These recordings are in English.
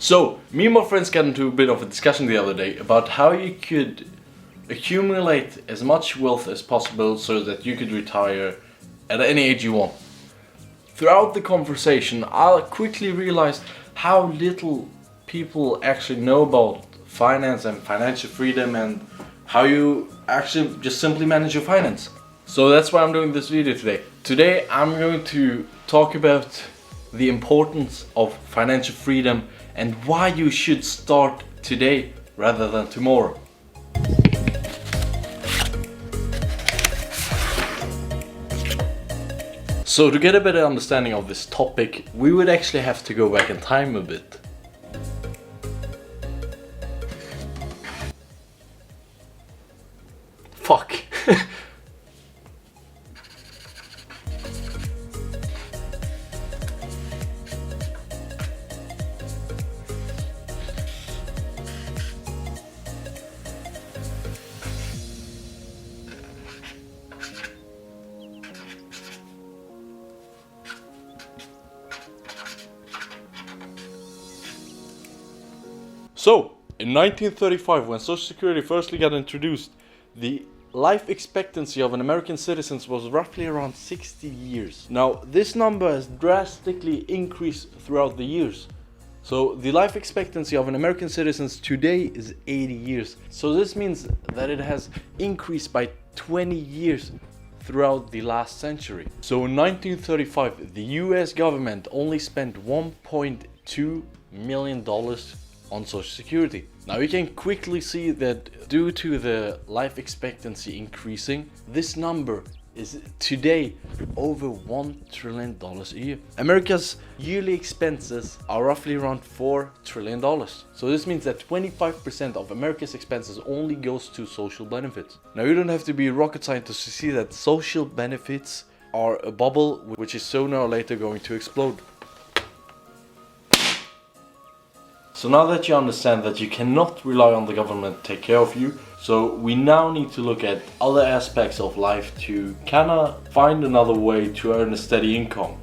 So, me and my friends got into a bit of a discussion the other day about how you could accumulate as much wealth as possible so that you could retire at any age you want. Throughout the conversation, I quickly realized how little people actually know about finance and financial freedom and how you actually just simply manage your finance. So that's why I'm doing this video today. Today I'm going to talk about the importance of financial freedom and why you should start today rather than tomorrow. So to get a better understanding of this topic, we would actually have to go back in time a bit. Fuck. So, in 1935, when Social Security firstly got introduced, the life expectancy of an American citizen was roughly around 60 years. Now, this number has drastically increased throughout the years. So, the life expectancy of an American citizen today is 80 years. So, this means that it has increased by 20 years throughout the last century. So, in 1935, the US government only spent $1.2 million on Social Security. Now you can quickly see that due to the life expectancy increasing, this number is today over $1 trillion a year. America's yearly expenses are roughly around $4 trillion. So this means that 25% of America's expenses only goes to social benefits. Now you don't have to be a rocket scientist to see that social benefits are a bubble which is sooner or later going to explode. So now that you understand that you cannot rely on the government to take care of you, so we now need to look at other aspects of life to kinda find another way to earn a steady income.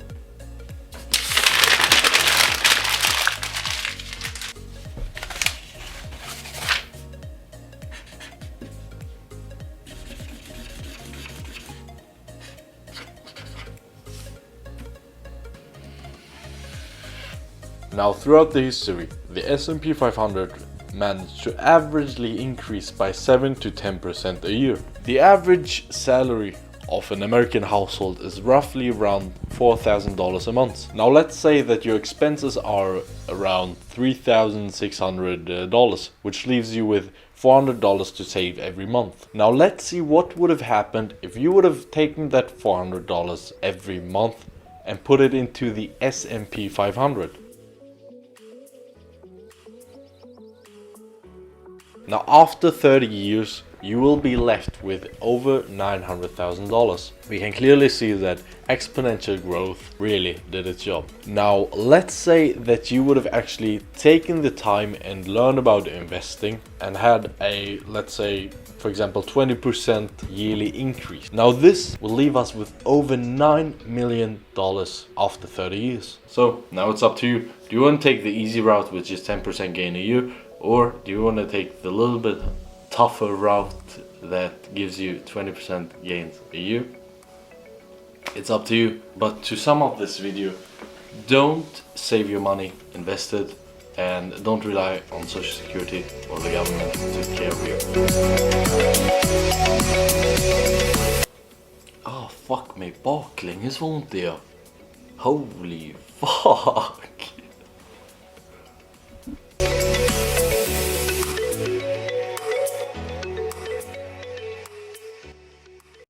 Now, throughout the history, the S&P 500 managed to averagely increase by 7 to 10% a year. The average salary of an American household is roughly around $4,000 a month. Now, let's say that your expenses are around $3,600, which leaves you with $400 to save every month. Now, let's see what would have happened if you would have taken that $400 every month and put it into the S&P 500. Now, after 30 years, you will be left with over $900,000. We can clearly see that exponential growth really did its job. Now, let's say that you would have actually taken the time and learned about investing and had a, let's say, for example, 20% yearly increase. Now, this will leave us with over $9 million after 30 years. So, now it's up to you. Do you want to take the easy route, which is 10% gain a year? Or do you want to take the little bit tougher route that gives you 20% gains a year? It's up to you. But to sum up this video, don't save your money, invest it, and don't rely on Social Security or the government to take care of you. Ah, fuck mig baklänges var ont det. Holy fuck.